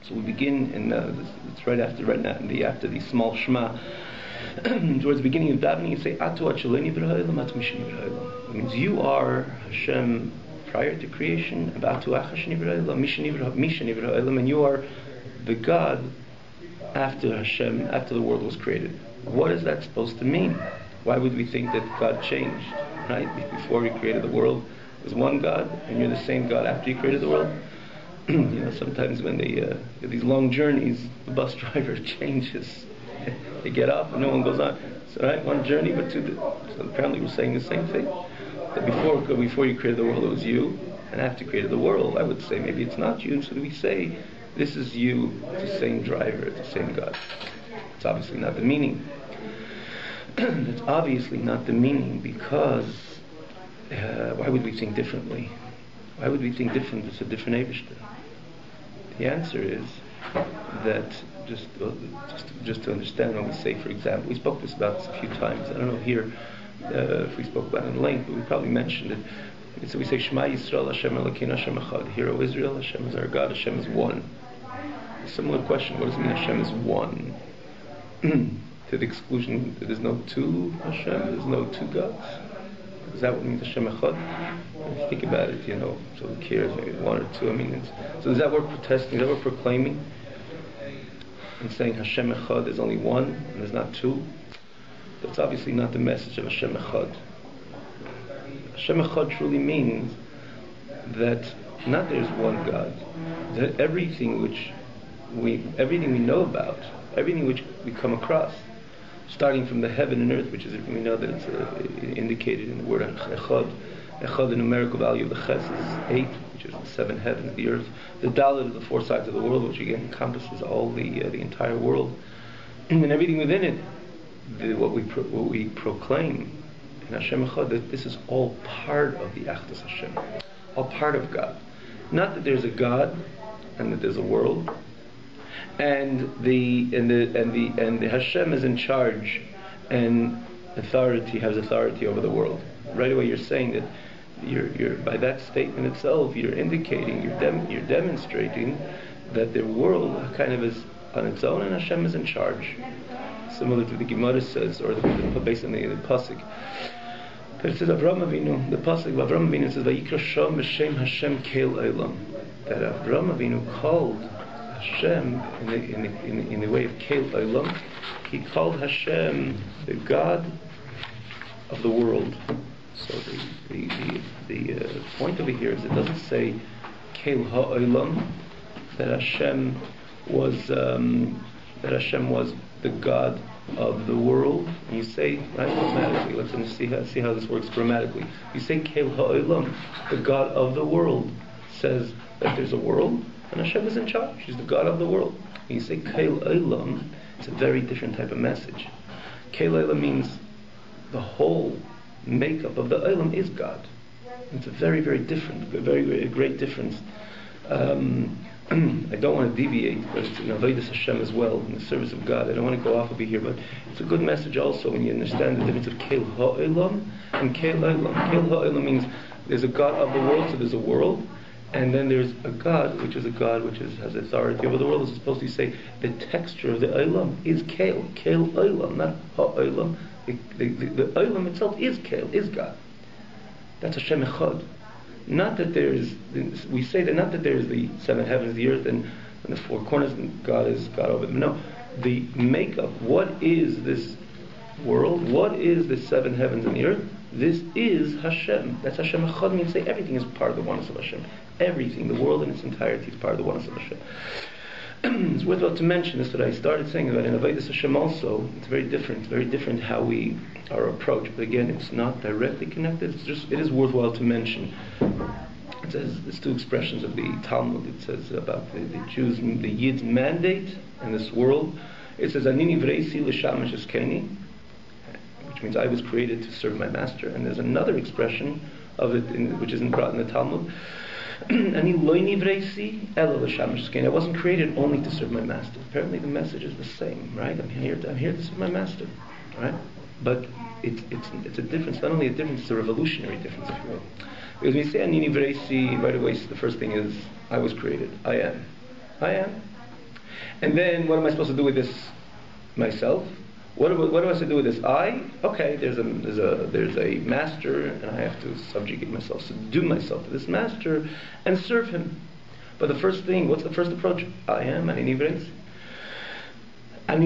So we begin in it's right after the small Shema. Towards the beginning of davening, you say Atu Acheleni B'Ha'olam, Atu Misheni B'Ha'olam. It means you are Hashem prior to creation, Atu Achasheni B'Ha'olam, Misheni B'Ha'olam, and you are the God after Hashem, after the world was created. What is that supposed to mean? Why would we think that God changed? Right? Before He created the world, there was one God, and you're the same God after He created the world. Sometimes when they these long journeys, the bus driver changes. They get up and no one goes on. So right, one journey, but two. So apparently we're saying the same thing. That before you created the world, it was you, and after you created the world, I would say maybe it's not you. So we say this is you. It's the same driver. It's the same God. It's obviously not the meaning. It's obviously not the meaning because why would we think differently? Why would we think different? It's a different Eibishter. The answer is that just to understand when we say, for example, we spoke about this a few times. I don't know here if we spoke about it in length, but we probably mentioned it. So we say Shema Yisrael Hashem Elokeinu Hashem Echad. Hear, O Israel, Hashem is our God. Hashem is one. A similar question: what does it mean Hashem is one? To the exclusion that there's no two Hashem, there's no two gods. Is that what it means Hashem Echad? If you think about it, so who cares? Maybe one or two. So is that what we're protesting? Is that what we're proclaiming? And saying Hashem Echad is only one and there's not two? That's obviously not the message of Hashem Echad. Hashem Echad truly means that not there's one God, that everything we know about, everything which we come across, starting from the heaven and earth, which is, we know that it's indicated in the word Echad. Echad, the numerical value of the Ches is 8, which is the 7 heavens, the earth. The Dalet is the 4 sides of the world, which again encompasses all the entire world, and everything within it. What we proclaim in Hashem Echad, that this is all part of the Achdus Hashem, all part of God. Not that there's a God and that there's a world, and the Hashem is in charge and has authority over the world. Right away, you're saying that you're by that statement itself, you're indicating, you're demonstrating that the world kind of is on its own and Hashem is in charge. Similar to the Gemara says, or based on the pasuk. But it says Avraham Avinu, the pasuk of Avraham Avinu says Vayikra Sham B'Shem Hashem Keil Olam. That Avraham Avinu called Hashem in the way of Keil Olam. He called Hashem the God of the world. So the point over here is it doesn't say Keil Ha'olam, that Hashem was the God of the world. And you say, right, grammatically, let's see how this works grammatically. You say Keil Ha'olam, the God of the world, says that there's a world and Hashem is in charge. He's the God of the world. When you say Keil Olam, it's a very different type of message. Keil Olam means the whole makeup of the Olam is God. It's a very, very different, very great difference. I don't want to deviate, but it's in Avodas Hashem as well, in the service of God. I don't want to go off over here, but it's a good message also when you understand the difference of Keil Ha'olam and Keil Olam. Keil Ha'olam means there's a God of the world, so there's a world, and then there's a God, which is has authority over the world. It's supposed to say the texture of the Olam is Keil Olam, not Ha'olam. The Olam itself is Keil, is God. That's Hashem Echad. Not that we say that not that there is the 7 heavens, the earth, and the 4 corners, and God is God over them. No, the makeup. What is this world? What is the 7 heavens and the earth? This is Hashem. That's Hashem Echad. Means say everything is part of the oneness of Hashem. Everything, the world in its entirety, is part of the oneness of Hashem. It's worthwhile to mention this, that I started saying that in Avodas Hashem also, it's very different how we are approached. But again, it's not directly connected. It is worthwhile to mention. It says there's 2 expressions of the Talmud. It says about the Jews, the Yid's mandate in this world. It says Anini Vreisi L'Shamash Eskeni, which means I was created to serve my master. And there's another expression of it which isn't brought in the Talmud. I wasn't created only to serve my master. Apparently the message is the same, right? I'm here to serve my master, right? But it's a difference. Not only a difference, it's a revolutionary difference, if you will. Because when you say Anini Vreisi, right away, the first thing is I was created. I am. And then what am I supposed to do with this myself? What am I supposed to do with this I? Okay, there's a master, and I have to subjugate myself, subdue myself to this master, and serve him. But the first thing, what's the first approach? I am ani nivresi. I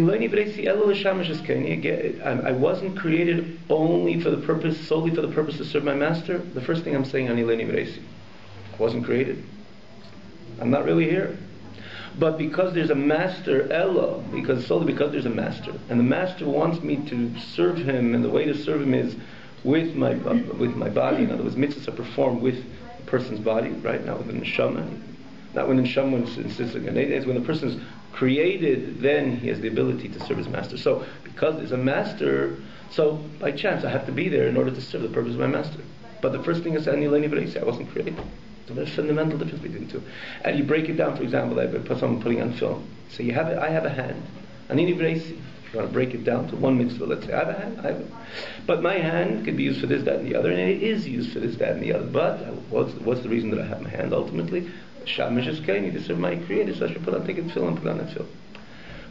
wasn't created solely for the purpose to serve my master. The first thing I'm saying, ani nivresi. I wasn't created. I'm not really here. But because there's a master, Ella, because there's a master, and the master wants me to serve him, and the way to serve him is with my body. In other words, mitzvahs are performed with a person's body, right? Not with the neshama. Not when the neshama insists on it. When the person's created, then he has the ability to serve his master. So, because there's a master, so by chance I have to be there in order to serve the purpose of my master. But the first thing is, I wasn't created. So there's a fundamental difference between the two. And you break it down, for example, like someone putting on film. So I have a hand. Ani nivresi. If you want to break it down to one mitzvah, let's say I have a hand. But my hand could be used for this, that, and the other, and it is used for this, that, and the other. But what's the reason that I have my hand ultimately? Shamash is kaini, to serve my creator, so I should take a tefillin and put on that tefillin.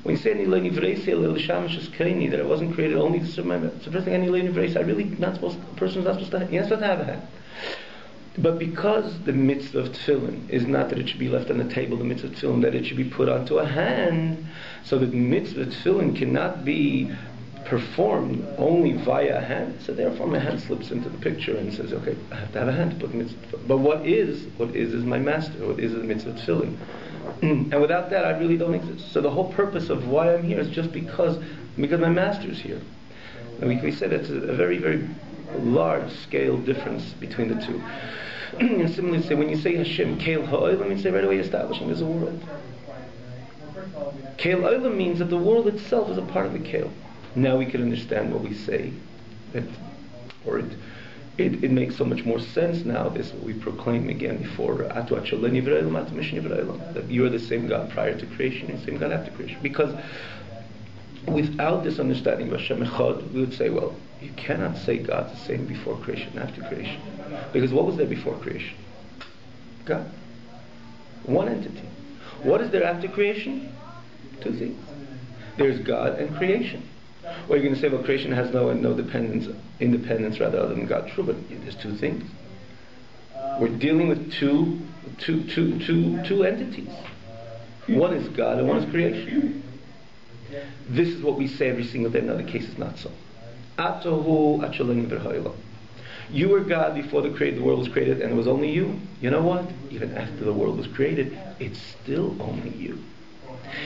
When you say ani lo nivresi, shamash is kaini, that I wasn't created only to serve my master. So first thing, ani lo nivresi, a person's not supposed to have, you're not supposed to have a hand. But because the mitzvah of tefillin is not that it should be left on the table, the mitzvah of tefillin that it should be put onto a hand, so that the mitzvah of tefillin cannot be performed only via a hand. So therefore my hand slips into the picture and says, okay, I have to have a hand to put the mitzvah. But what is my master, what is the mitzvah of tefillin. And without that I really don't exist. So the whole purpose of why I'm here is just because my master is here. And we said it's a very, very large scale difference between the two. And similarly, say when you say Hashem Keil Ha'olam, you say right away you're establishing there's a world. Keil Ha'olam means that the world itself is a part of the Keil. Now we can understand what we say, it makes so much more sense now. This is what we proclaim again before that you are the same God prior to creation and the same God after creation. Because without this understanding of Hashem Echad, we would say, well, you cannot say God's the same before creation and after creation. Because what was there before creation? God. One entity. What is there after creation? Two things. There's God and creation. Or you're going to say, well, creation has no independence rather other than God. True, but there's two things. We're dealing with two entities. One is God and one is creation. This is what we say every single day. In other cases, not so. You were God before the world was created, and it was only you. You know what? Even after the world was created, it's still only you.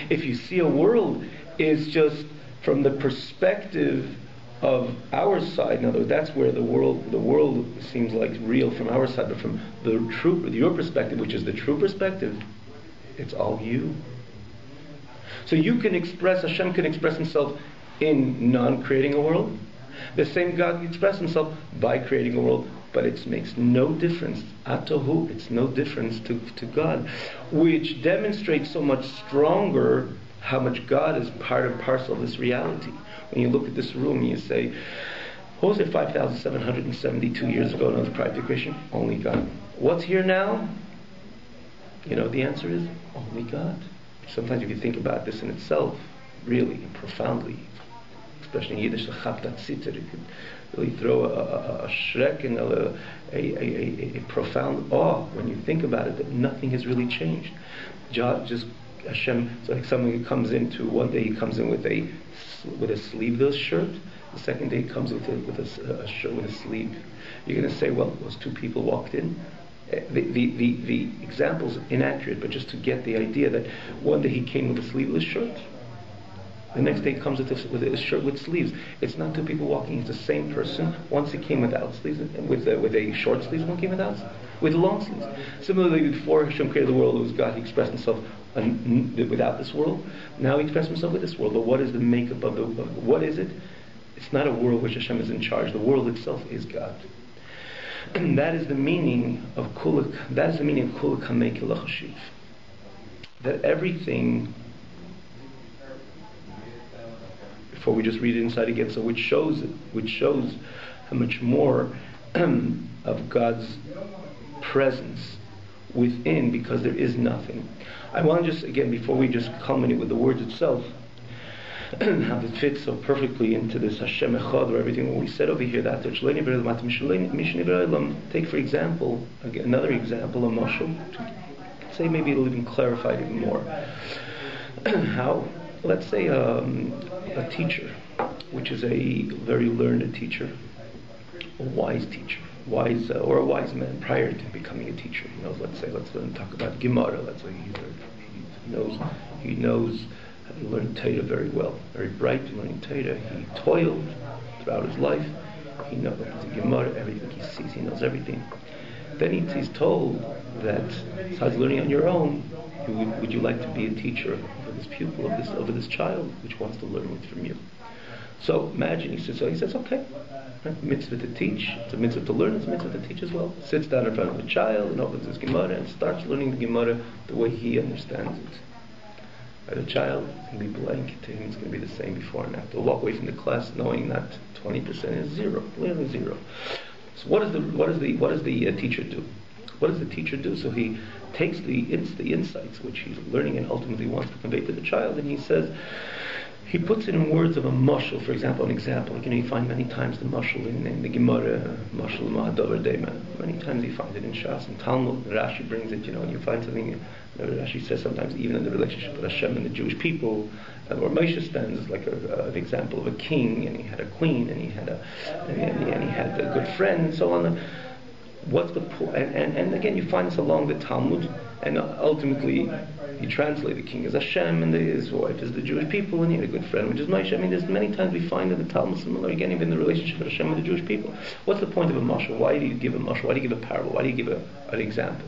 If you see a world, it's just from the perspective of our side. In other words, that's where the world seems like real from our side, but from your perspective, which is the true perspective, it's all you. So Hashem can express himself in non-creating a world. The same God can express himself by creating a world, but it makes no difference. Atohu, it's no difference to God, which demonstrates so much stronger how much God is part and parcel of this reality. When you look at this room, you say, what was it 5,772 years ago in the prior to creation? Only God. What's here now? You know, the answer is only God. Sometimes if you think about this in itself, really, profoundly, especially in Yiddish, it could really throw a shrek and a profound awe when you think about it, that nothing has really changed. Just Hashem, it's like someone comes into, one day he comes in with a sleeveless shirt, the second day he comes with a shirt with a sleeve. You're going to say, well, those two people walked in. The example's inaccurate, but just to get the idea that one day he came with a sleeveless shirt, the next day he comes with a shirt with sleeves. It's not two people walking, it's the same person. Once he came without sleeves, with a short sleeves, one came with long sleeves. Similarly, before Hashem created the world, it was God. He expressed himself without this world. Now he expressed himself with this world. But what is the makeup of what is it? It's not a world which Hashem is in charge. The world itself is God. And that is the meaning of kulak. That is the meaning of kulak hamei kilachashiv. That everything. Before we just read it inside again, so which shows how much more of God's presence within, because there is nothing. I want to just, again, before we just culminate with the words itself, how it fits so perfectly into this Hashem Echad, or everything what we said over here, that take for example, again, another example, a mashal, to say maybe it'll even clarify it even more. How, let's say a teacher, which is a very learned teacher, a wise teacher, or a wise man prior to becoming a teacher. You know, let's talk about Gemara. Let's say he knows how to learn Torah very well, very bright in learning Torah. He toiled throughout his life. He knows the Gemara, everything he sees, he knows everything. Then he's told that besides learning on your own, would you like to be a teacher for this pupil, over this child which wants to learn it from you? So imagine, he says, okay, right? Mitzvah to teach, it's a mitzvah to learn, it's a mitzvah to teach as well. Sits down in front of a child and opens his Gemara and starts learning the Gemara the way he understands it. Right? A child can be blank to him, it's going to be the same before and after. He'll walk away from the class knowing that 20% is zero, literally zero. So what does the teacher do? What does the teacher do? So he takes the insights which he's learning and ultimately wants to convey to the child, and he puts it in words of a mashal. For example, you find many times the mashal in the Gemara, mashal ma'adavar dema. Many times you find it in Shas and Talmud. Rashi brings it, and you find something. Rashi says sometimes even in the relationship with Hashem and the Jewish people, where Moshe stands as like an example of a king, and he had a queen, and he had a good friend, and so on. What's the point? And again, you find this along the Talmud, and ultimately you translate the king as Hashem, and his wife is the Jewish people, and he had a good friend, which is Moshe. I mean, there's many times we find in the Talmud similar, again, even the relationship of Hashem with the Jewish people. What's the point of a mashal? Why do you give a mashal? Why do you give a parable? Why do you give an example?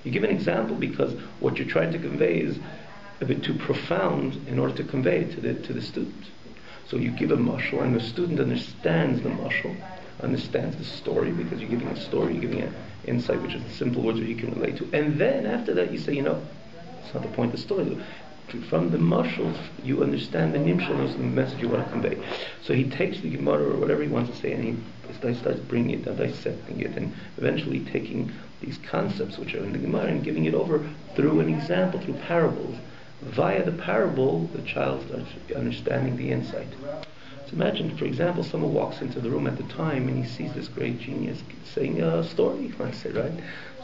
You give an example because what you're trying to convey is a bit too profound in order to convey it to the student. So you give a mashal, and the student understands the mashal, understands the story, because you're giving a story, you're giving an insight, which is the simple words that he can relate to. And then after that you say, it's not the point of the story. From the mashals, you understand the nimshal, and the message you want to convey. So he takes the Gemara or whatever he wants to say, and he starts bringing it and dissecting it, and eventually taking these concepts which are in the Gemara and giving it over through an example, through parables. Via the parable, the child starts understanding the insight. So imagine, for example, someone walks into the room at the time and he sees this great genius saying a story, let's say, right?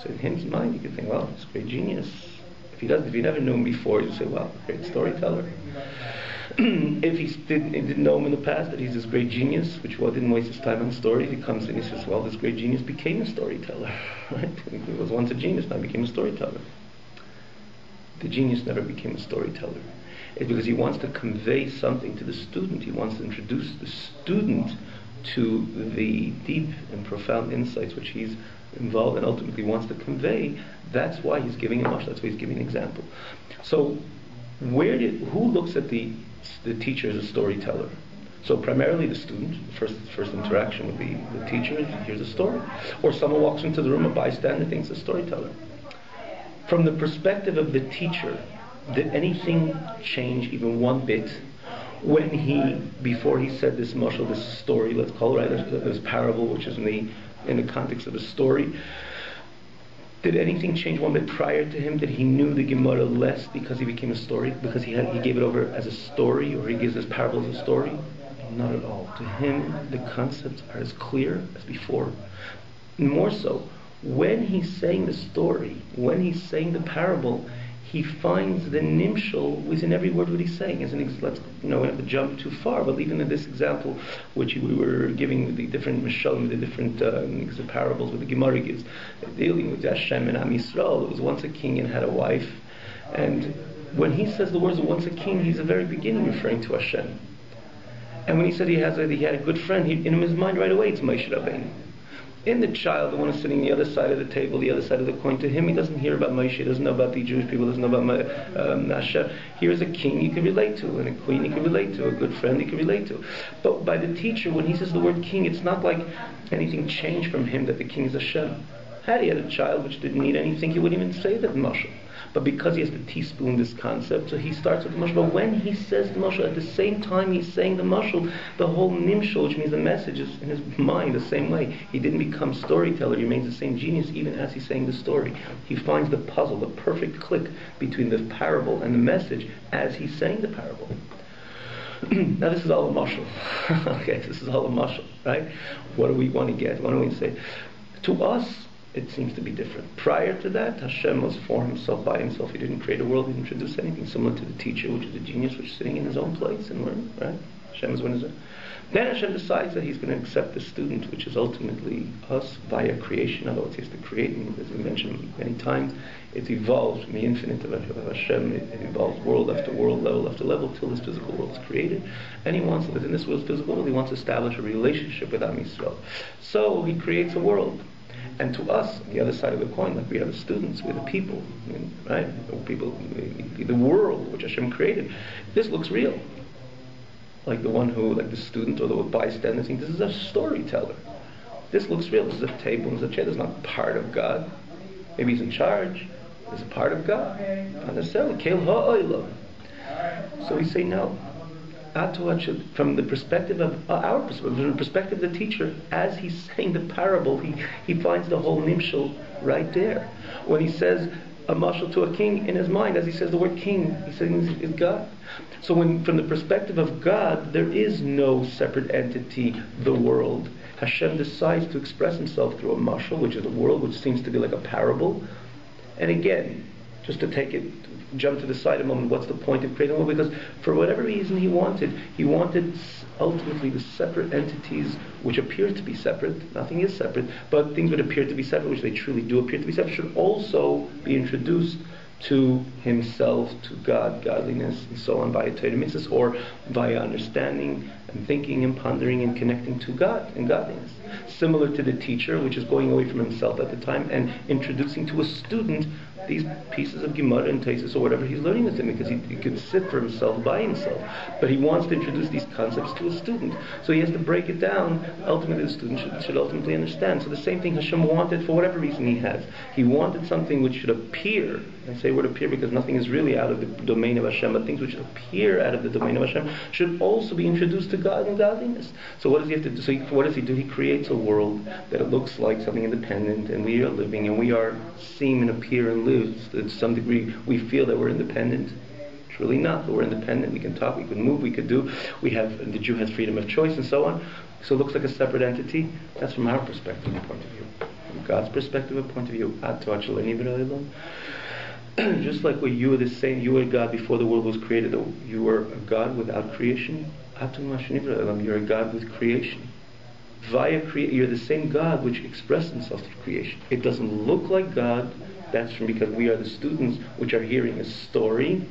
So in his mind, you can think, well, this great genius. If you never knew him before, you say, well, great storyteller. If he didn't know him in the past, that he's this great genius, which didn't waste his time on stories, he comes in and he says, well, this great genius became a storyteller, right? He was once a genius, now became a storyteller. The genius never became a storyteller. It's because he wants to convey something to the student. He wants to introduce the student to the deep and profound insights which he's involved and ultimately wants to convey. That's why he's giving a mashal. That's why he's giving an example. So, who looks at the teacher as a storyteller? So primarily the student. First interaction with the teacher is, here's a story. Or someone walks into the room, a bystander thinks a storyteller. From the perspective of the teacher, did anything change even one bit when before he said this mashal, this story, let's call it, right, this parable, which is in the context of a story? Did anything change one bit prior to him? Did he knew the Gemara less because he became a story? Because he gave it over as a story, or he gives this parable as a story? Not at all. To him, the concepts are as clear as before. More so, when he's saying the story, when he's saying the parable, he finds the nimshal within every word what he's saying. We don't have to jump too far, but even in this example, which we were giving with the different mishalim, the different parables, what the Gemara gives, dealing with Hashem and Am Yisrael. There was once a king and had a wife, and when he says the words of once a king, he's at the very beginning referring to Hashem. And when he said he had a good friend, in his mind right away it's Moshe Rabbeinu. In the child, the one who's sitting on the other side of the table, the other side of the coin, to him he doesn't hear about Moshe, he doesn't know about the Jewish people, doesn't know about Hashem. Here's a king he can relate to, and a queen he can relate to, a good friend he can relate to. But by the teacher, when he says the word king, it's not like anything changed from him that the king is Hashem. Had he had a child which didn't need anything, he wouldn't even say that mashal. but because he has to teaspoon this concept, so he starts with the mashal. But when he says the mashal, at the same time he's saying the mashal, the whole nimshal, which means the message, is in his mind the same way. He didn't become storyteller, he remains the same genius even as he's saying the story. He finds the puzzle, the perfect click between the parable and the message as he's saying the parable. Now this is all a mashal. Okay, this is all a mashal, right? What do we want to get? What do we say? To us, it seems to be different. Prior to that, Hashem was for himself, by himself. He didn't create a world, he didn't introduce anything, similar to the teacher, which is a genius, which is sitting in his own place and learning, right? Hashem is one of his own. Then Hashem decides that he's going to accept the student, which is ultimately us, via creation. Otherwise he has to create, and as we mentioned many times, it evolves from the infinite of Hashem. It evolves world after world, level after level, till this physical world is created. And he wants, within this world's physical world, he wants to establish a relationship with Am Yisrael. So he creates a world. And to us, on the other side of the coin, like we have the students, we have the people, right? The world which Hashem created. This looks real. Like the one who, like the student or the bystander, thinks this is a storyteller. This looks real. This is a table, this is a chair. This is not part of God. Maybe he's in charge. This is part of God. Not necessarily. So we say no. From the perspective of our perspective, from the perspective of the teacher, as he's saying the parable, he finds the whole nimshal right there. When he says a mashal to a king, in his mind, as he says the word king, he's saying is God. So from the perspective of God, there is no separate entity, the world. Hashem decides to express himself through a mashal, which is a world, which seems to be like a parable. And again, just to jump to the side a moment, what's the point of creating a world? Because for whatever reason he wanted ultimately the separate entities, which appear to be separate, nothing is separate, but things that appear to be separate, which they truly do appear to be separate, should also be introduced to himself, to God, godliness, and so on, via Torah mitzvahs, or via understanding and thinking and pondering and connecting to God and godliness. Similar to the teacher, which is going away from himself at the time and introducing to a student these pieces of Gemara and Tesis or whatever he's learning with him, because he can sit for himself by himself. But he wants to introduce these concepts to a student. So he has to break it down. Ultimately, the student should ultimately understand. So the same thing Hashem wanted for whatever reason he has. He wanted something which should appear. I say word appear because nothing is really out of the domain of Hashem, but things which appear out of the domain of Hashem should also be introduced to God and godliness. So what does he have to do? So what does he do? He creates a world that it looks like something independent, and we are living, and we are seem and appear and live. To some degree, we feel that we're independent. It's really not. But we're independent. We can talk. We can move. We could do. The Jew has freedom of choice, and so on. So it looks like a separate entity. That's from our perspective and point of view. From God's perspective and point of view, just like where you were the same, you were God before the world was created. You were a God without creation. You're a God with creation. You're the same God which expressed himself through creation. It doesn't look like God. That's because we are the students which are hearing a story,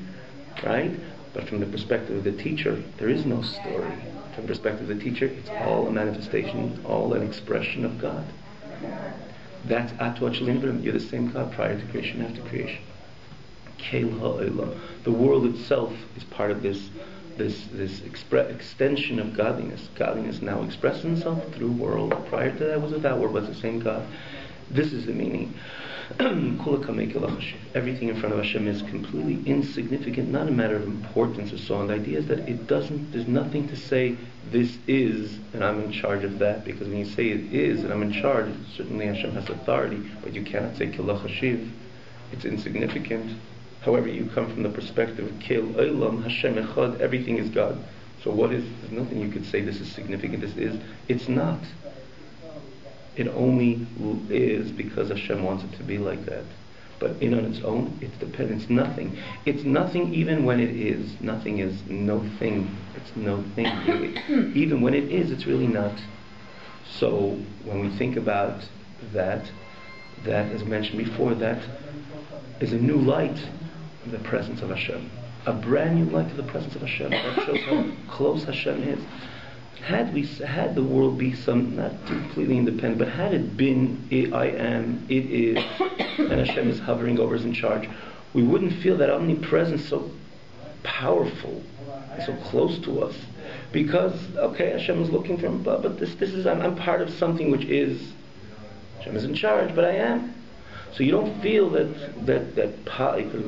right? But from the perspective of the teacher, there is no story. From the perspective of the teacher, it's all a manifestation, all an expression of God. That's you're the same God prior to creation, after creation. The world itself is part of this extension of godliness. Godliness now expresses itself through world. Prior to that was without world, but it's the same God. This is the meaning. Everything in front of Hashem is completely insignificant, not a matter of importance or so on. The idea is that there's nothing to say this is and I'm in charge of that, because when you say it is and I'm in charge, certainly Hashem has authority, but you cannot say Kila Chashiv. It's insignificant. However, you come from the perspective of Kel Olam, Hashem Echad, everything is God. So there's nothing you could say this is significant, this is. It's not. It only is because Hashem wants it to be like that. But in on its own, it's dependent. It's nothing. It's nothing even when it is. Nothing is no thing. It's no thing really. Even when it is, it's really not. So when we think about that, as mentioned before, that is a new light in the presence of Hashem. A brand new light to the presence of Hashem. That shows how close Hashem is. Had the world be not completely independent, but had it been, I am, it is, and Hashem is hovering over, is in charge, we wouldn't feel that omnipresence so powerful, so close to us. Because, Hashem is looking from above, but this is, I'm part of something which is, Hashem is in charge, but I am. So you don't feel that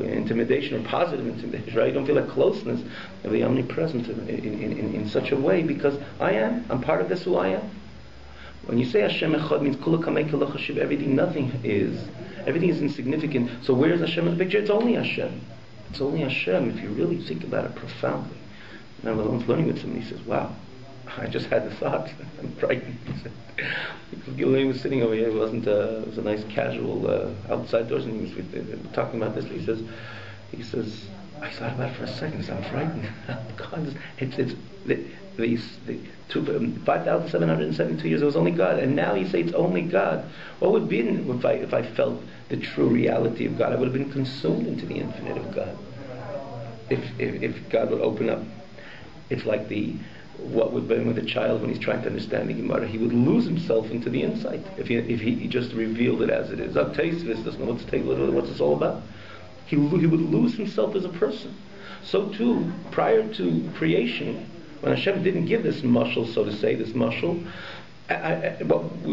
intimidation or positive intimidation, right? You don't feel that closeness of the omnipresent in such a way, because I'm part of this who I am. When you say Hashem Echad, means Kula Kamei Kula Chashiv, everything is insignificant. So where is Hashem in the picture? It's only Hashem. It's only Hashem if you really think about it profoundly. And I was learning with somebody, he says, wow, I just had the thought. I'm frightened. Gillian was sitting over here. It was a nice casual outside doors, and he was talking about this. He says, I thought about it for a second. I'm frightened. God, it's 5,772 years. It was only God, and now you say it's only God. What would be if I felt the true reality of God? I would have been consumed into the infinite of God. If God would open up, it's like what would be with a child when he's trying to understand the Gemara. He would lose himself into the insight if he just revealed it as it is. Taisvis doesn't know what's this all about. He would lose himself as a person. So too, prior to creation, when Hashem didn't give this mashal, so to say, we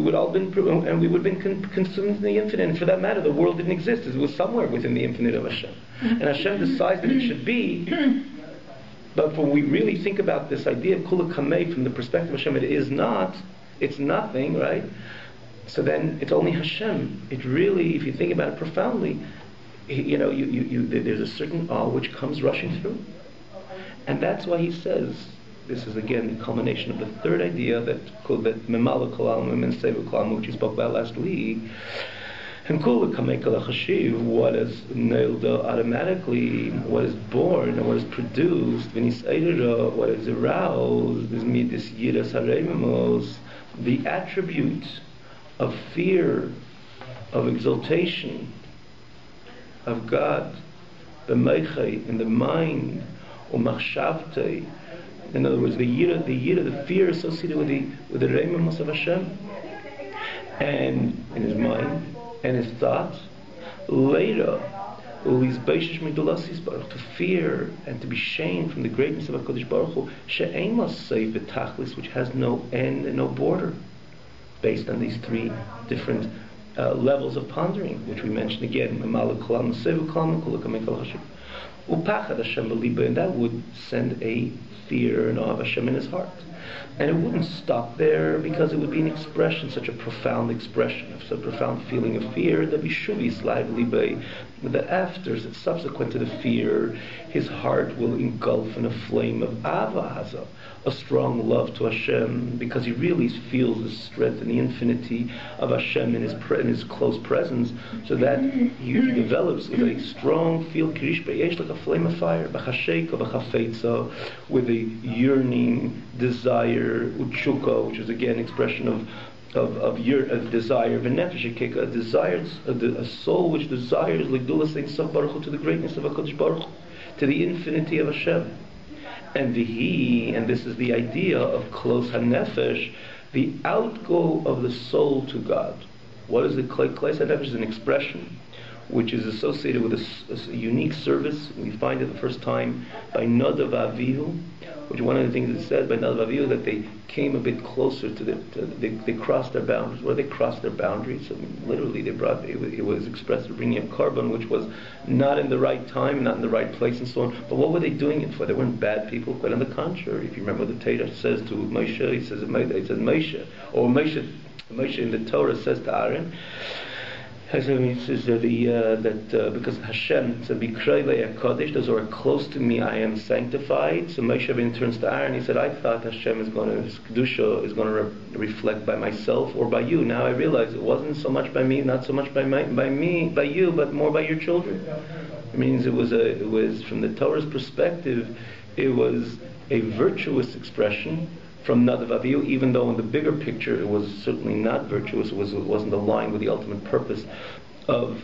would all been, and we would have been consumed in the infinite. And for that matter, the world didn't exist. It was somewhere within the infinite of Hashem. And Hashem decides that it should be. But when we really think about this idea of Kula Kamei from the perspective of Hashem, it's nothing, right? So then it's only Hashem. It really, if you think about it profoundly, there's a certain awe which comes rushing through. And that's why he says, this is again the culmination of the third idea that Memala Kolam and Seva Kolam, which we spoke about last week. And Kula Kamei Kala Chashiv, what is nailed automatically, what is born, what is produced, what is aroused, is Midis Yiras Haremimos, the attribute of fear, of exaltation, of God, the Meichai, in the mind, or Machshavtei. In other words, the fear associated with the Reimimos of Hashem, and in his mind, and his thoughts, later, to fear and to be shamed from the greatness of HaKadosh Baruch Hu, which has no end and no border, based on these three different levels of pondering, which we mentioned again, and that would send a fear and awe of Hashem in his heart. And it wouldn't stop there, because it would be an expression, such a profound expression, of such a profound feeling of fear, that after, subsequent to the fear, his heart will engulf in a flame of Ava, a strong love to Hashem, because he really feels the strength and the infinity of Hashem in his close presence, so that he develops with a strong feel, like a flame of fire, with a yearning desire, uchuka, which is again expression of desire, a soul which desires to the greatness of HaKadosh Baruch Hu, to the infinity of Hashem. And this is the idea of close hanefesh, the outgo of the soul to God. What is the close hanefesh? Is an expression which is associated with a unique service. We find it the first time by Nadav Avihu, which one of the things that said by Nadav Avihu, that they came a bit closer to they crossed their boundaries. Where they crossed their boundaries, so literally it was expressed as bringing a carbon which was not in the right time, not in the right place, and so on. But what were they doing it for? They weren't bad people. Quite on the contrary. If you remember what the Torah says to Moshe, it says Moshe, or Moshe in the Torah says to Aaron. He says because Hashem said, "Bikrei Kodesh," those who are close to me, I am sanctified. So Moshe then turns to Aaron. He said, "I thought Hashem his kedusha is going to reflect by myself or by you. Now I realize it wasn't so much by me, not so much by you, but more by your children." It means it was from the Torah's perspective, it was a virtuous expression from Nadav Avihu, even though in the bigger picture it was certainly not virtuous. It wasn't aligned with the ultimate purpose of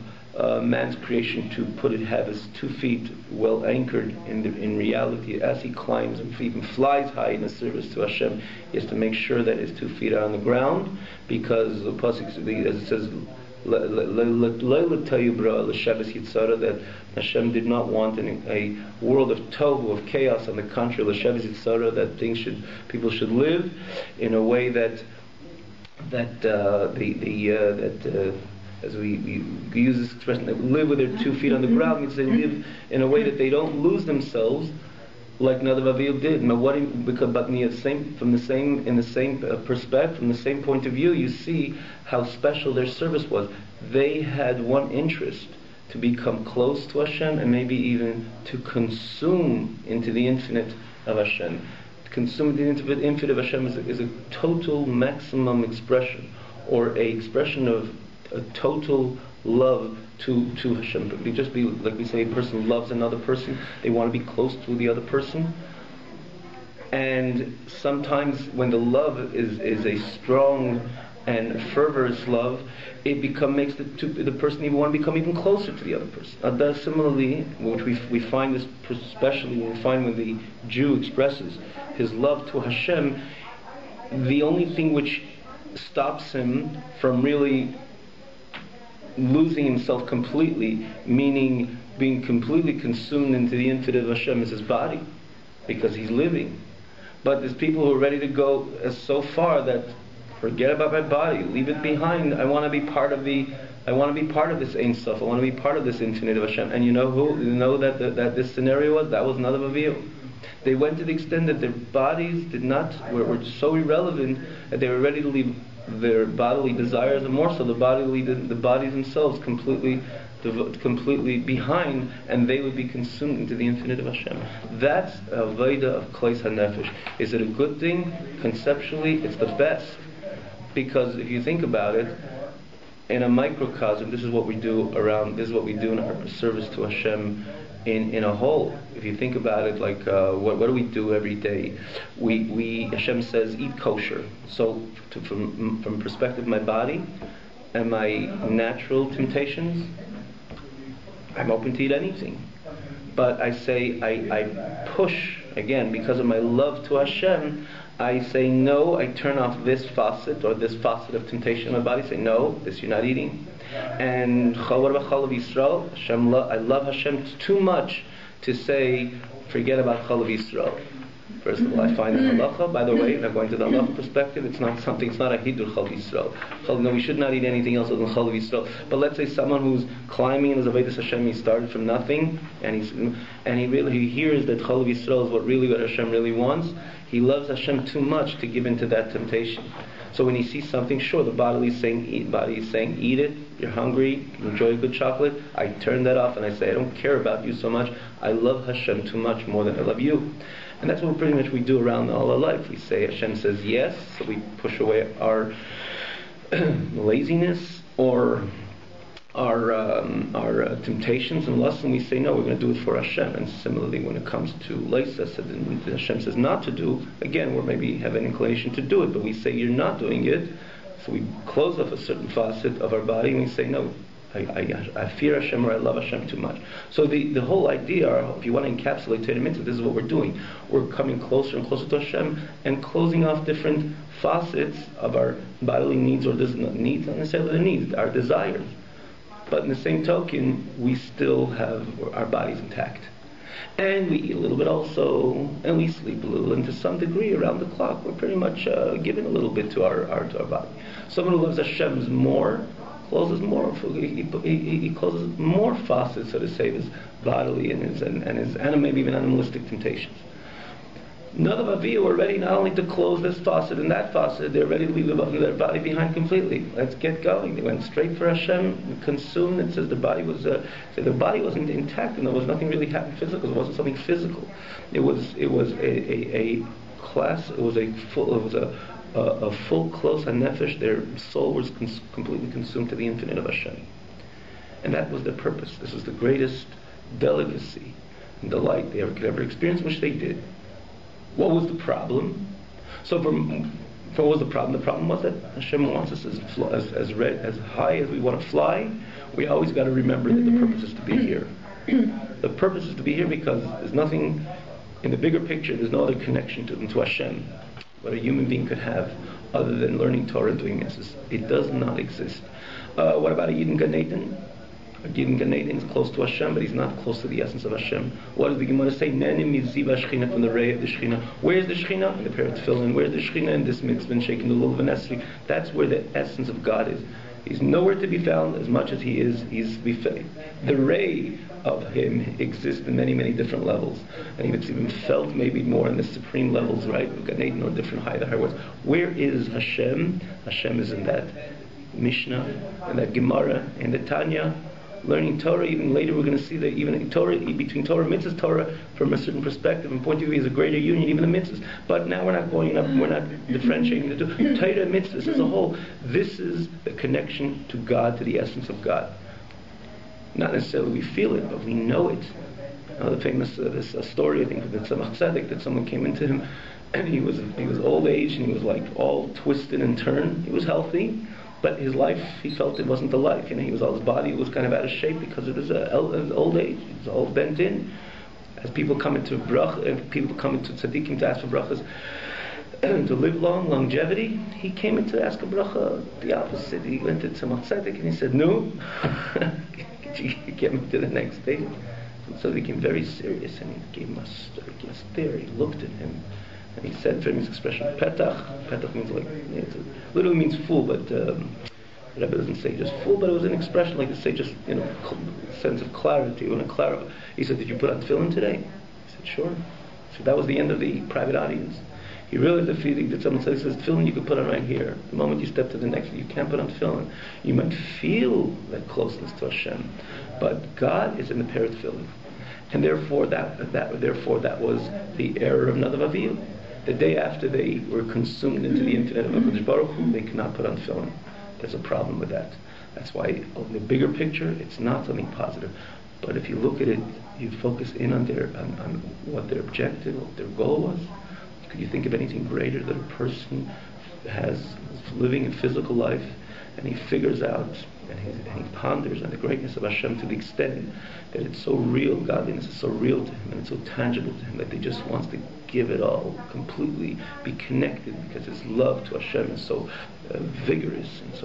man's creation, to have his 2 feet well anchored in reality. As he climbs and even flies high in the service to Hashem, he has to make sure that his 2 feet are on the ground, because the pasuk, as it says, that Hashem did not want a world of tohu, of chaos. On the contrary, that people should live in a way that as we use this expression, that live with their 2 feet on the ground, means they live in a way that they don't lose themselves, like Nadav Avihu did. But in the same perspective, from the same point of view, you see how special their service was. They had one interest: to become close to Hashem, and maybe even to consume into the infinite of Hashem. To consume into the infinite of Hashem is a total maximum expression, or a expression of a total love to Hashem. It just be like we say, a person loves another person, they want to be close to the other person. And sometimes when the love is a strong and fervorous love, it makes the person even want to become even closer to the other person. Similarly, which we find this especially when the Jew expresses his love to Hashem, the only thing which stops him from really losing himself completely, meaning being completely consumed into the infinite of Hashem, is his body, because he's living. But there's people who are ready to go so far that forget about my body, leave it behind. I want to be part of this Ein Sof. I want to be part of this infinite of Hashem. And you know who? You know that this scenario was Nadav Avihu. They went to the extent that their bodies were so irrelevant that they were ready to leave their bodily desires, and more so the bodies themselves completely behind, and they would be consumed into the infinite of Hashem. That's a Veda of Kleis HaNefesh. Is it a good thing? Conceptually, it's the best. Because if you think about it, in a microcosm, this is what we do in our service to Hashem in a whole. If you think about it, like what do we do every day? Hashem says, eat kosher. So from perspective of my body and my natural temptations, I'm open to eat anything. But I say, I push, again, because of my love to Hashem, I say no, I turn off this faucet of temptation in my body, say no, this you're not eating. And what about Chalav Yisrael? I love Hashem too much to say, forget about Chalav Yisrael. First of all, I find that halacha, by the way, now going to the halacha perspective, it's not a hidur Chalav Yisrael. No, we should not eat anything else other than Chalav Yisrael. But let's say someone who's climbing in his Avodas Hashem, he started from nothing, and he hears that Chalav Yisrael is what Hashem really wants. He loves Hashem too much to give into that temptation. So when he sees something, sure, the body is saying eat it, you're hungry, enjoy a good chocolate. I turn that off and I say, I don't care about you so much. I love Hashem too much more than I love you. And that's what pretty much we do around all our life. We say, Hashem says yes, so we push away our laziness or our temptations and lusts, and we say no, we're going to do it for Hashem. And similarly, when it comes to leisas, and Hashem says not to do, again, we maybe have an inclination to do it, but we say you're not doing it, so we close off a certain facet of our body and we say no, I fear Hashem, or I love Hashem too much. So the whole idea, if you want to encapsulate Torah mitzvah, this is what we're doing. We're coming closer and closer to Hashem and closing off different facets of our bodily needs, or needs, not necessarily the needs, our desires. But in the same token, we still have our bodies intact. And we eat a little bit also, and we sleep a little, and to some degree around the clock, we're pretty much giving a little bit to our body. Someone who loves Hashem more, closes more, he closes more facets, so to say, his bodily and his maybe even animalistic temptations. Nadav Avihu are ready not only to close this facet and that facet, they're ready to leave their body behind completely. Let's get going. They went straight for Hashem, consumed. It says the body wasn't intact, and there was nothing really happening physical. It wasn't something physical. It was a full close HaNefesh. Their soul was completely consumed to the infinite of Hashem, and that was their purpose. This was the greatest delicacy and delight they could ever experience, which they did. What was the problem? So what was the problem? The problem was that Hashem wants us as high as we want to fly. We always got to remember that the purpose is to be here. The purpose is to be here because there's nothing in the bigger picture. There's no other connection to Hashem what a human being could have other than learning Torah and doing mitzvahs. It does not exist. What about a Yid in Gan Eden? A Yid in Gan Eden is close to Hashem, but he's not close to the essence of Hashem. What does the Gemara say? Nenim yiziva Shechina, from the ray of the Shechina. Where's the Shechina? In the pair of tefillin. Where's the Shechina? In this mitzvah, shaking the lulav and esrog. That's where the essence of God is. He's nowhere to be found as much as he is. The ray of him exists in many, many different levels, and it's even felt maybe more in the supreme levels, right? Gan Eden or different higher words. Where is Hashem? Hashem is in that Mishnah, in that Gemara, in the Tanya. Learning Torah, even later we're going to see that even in Torah, between Torah and mitzvahs, Torah from a certain perspective and point of view is a greater union, even the mitzvahs. But now we're not differentiating the two. Torah and mitzvahs as a whole, this is the connection to God, to the essence of God. Not necessarily we feel it, but we know it. The famous story, I think, of the Tzemach Tzedek, that someone came into him and he was old age and he was like all twisted and turned. He was healthy, but his life, he felt it wasn't the life. His body was kind of out of shape because of his old age. He was all bent in. As people come into tzaddikim to ask for brachas, to live long, longevity, he came in to ask a bracha the opposite. He went to Tzemach Tzedek and he said, no. He came to the next day. So he became very serious and he gave him a stare. He looked at him. And he said, for him, his expression, petach means literally means fool, but the Rabbi doesn't say just fool, but it was an expression like to say just, sense of clarity. He said, did you put on tefillin today? He said, sure. So that was the end of the private audience. He realized that someone says tefillin you could put on right here. The moment you step to the next, you can't put on tefillin. You might feel that closeness to Hashem, but God is in the pair of tefillin. And therefore that was the error of Nadav Avihu. The day after they were consumed into the infinite of HaKadosh Baruch Hu, they could not put on tefillin. There's a problem with that. That's why in the bigger picture, it's not something positive. But if you look at it, you focus in on what their objective, what their goal was. Could you think of anything greater that a person is living a physical life and he figures out and he ponders on the greatness of Hashem to the extent that it's so real, godliness is so real to him and it's so tangible to him that he just wants to give it all, completely be connected, because his love to Hashem is so vigorous and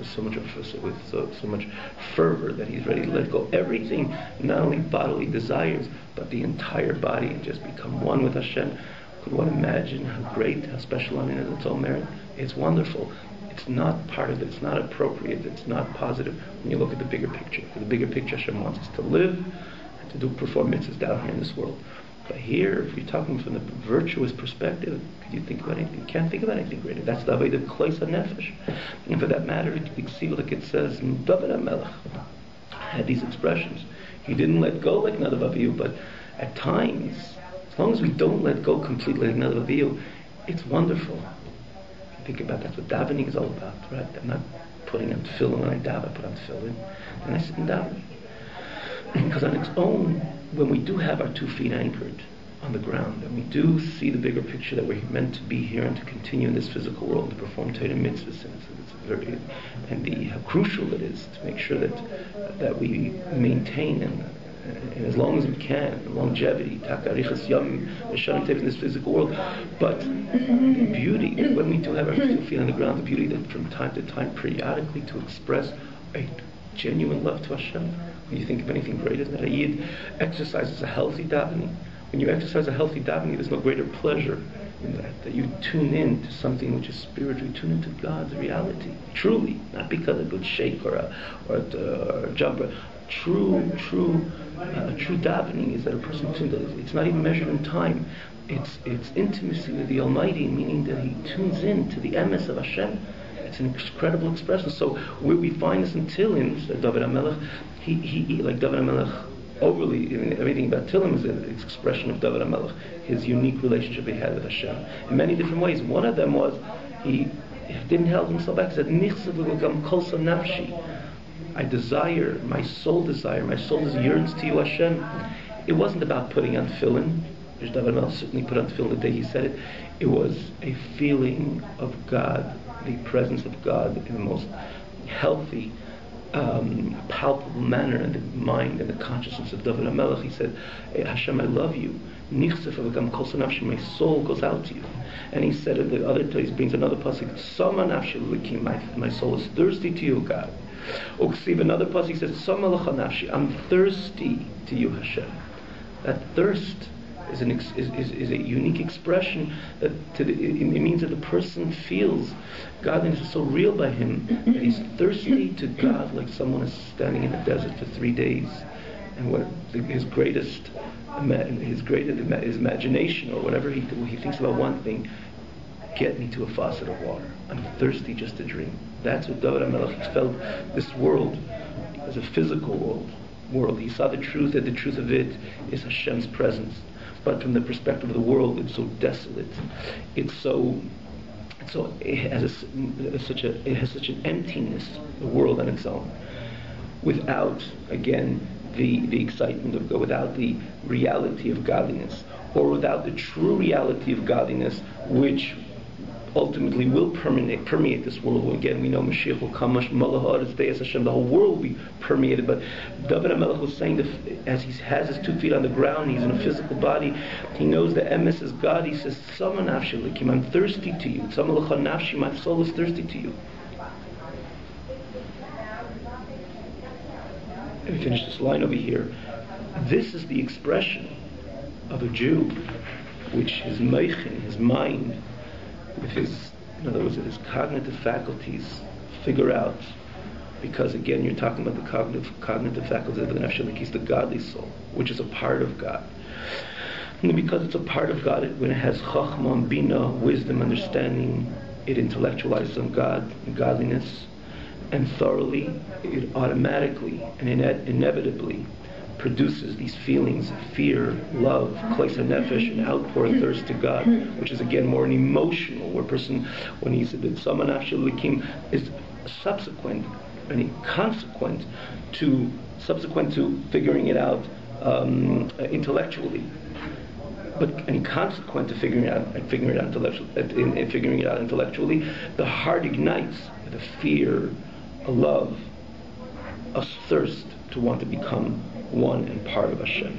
so much fervor that he's ready to let go everything, not only bodily desires, but the entire body, and just become one with Hashem. Could one imagine how great, how special on it is its own merit? It's wonderful. It's not part of it. It's not appropriate. It's not positive when you look at the bigger picture. For the bigger picture, Hashem wants us to live and to perform mitzvahs down here in this world. But here, if you're talking from the virtuous perspective, could you think about anything? You can't think about anything greater. That's the way the Klois HaNefesh. And for that matter, you can see like it says, David HaMelech had these expressions. He didn't let go like Nadav Avihu, but at times, as long as we don't let go completely like Nadav Avihu, it's wonderful. Think about that's what davening is all about, right? I'm not putting on tefillin when I daven, I put on tefillin and I sit and daven. Because on its own, when we do have our 2 feet anchored on the ground and we do see the bigger picture that we're meant to be here and to continue in this physical world to perform Torah mitzvahs, and how crucial it is to make sure that we maintain and as long as we can, longevity, takarichas yamim, in this physical world. But the beauty, when we do have our 2 feet on the ground, the beauty that from time to time, periodically, to express a genuine love to Hashem. When you think of anything greater than that, a Yid exercises a healthy davening. When you exercise a healthy davening, there's no greater pleasure in that you tune in to something which is spiritual, you tune into God's reality, truly, not because of a good shake or a jump. True davening is that a person tunes. It's not even measured in time. It's intimacy with the Almighty, meaning that he tunes in to the emes of Hashem. It's an incredible expression. So where we find this in Tehillim, David HaMelech, he like David HaMelech, overly, everything about Tehillim is an expression of David HaMelech, his unique relationship he had with Hashem in many different ways. One of them was he didn't hold himself back. He said, "Nichsav v'gam kol nafshi." I desire, my soul yearns to you, Hashem. It wasn't about putting on tefillin, which David HaMelech certainly put on tefillin the day he said it. It was a feeling of God, the presence of God in the most healthy, palpable manner in the mind and the consciousness of David HaMelech. He said, hey, Hashem, I love you. My soul goes out to you. And he said at the other place, he brings another pasuk, my soul is thirsty to you, God. Another pasuk, he says, I'm thirsty to you, Hashem. That thirst is a unique expression that it means that the person feels godliness is so real by him that he's thirsty to God like someone is standing in the desert for 3 days, and what his imagination, or whatever he thinks about one thing, get me to a faucet of water. I'm thirsty just to drink. That's what David HaMelech felt. This world as a physical world. He saw the truth, that the truth of it is Hashem's presence. But from the perspective of the world, it's so desolate. It has such an emptiness, the world on its own, without, again, the excitement of God, without the reality of godliness, or without the true reality of godliness, which ultimately will permeate this world. Again, we know Mashiach will come, the whole world will be permeated. But David HaMelech was saying that as he has his 2 feet on the ground, he's in a physical body, he knows the emes is God. He says, I'm thirsty to you. My soul is thirsty to you. And we finish this line over here. This is the expression of a Jew, which his meichin, his mind, with his, in other words, his cognitive faculties, figure out. Because again, you're talking about the cognitive faculties of the nefesh, the godly soul, which is a part of God. And because it's a part of God, when it has chachma, bina, wisdom, understanding, it intellectualizes on God and godliness, and thoroughly, it automatically and inevitably produces these feelings of fear, love, klais hanefesh, an outpour of thirst to God, which is again more an emotional, where person, when he said that Saman Afshalikim is subsequent to figuring it out intellectually, and consequent to figuring it out intellectually, the heart ignites with a fear, a love, a thirst to want to become one and part of Hashem.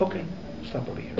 Okay, stop over here.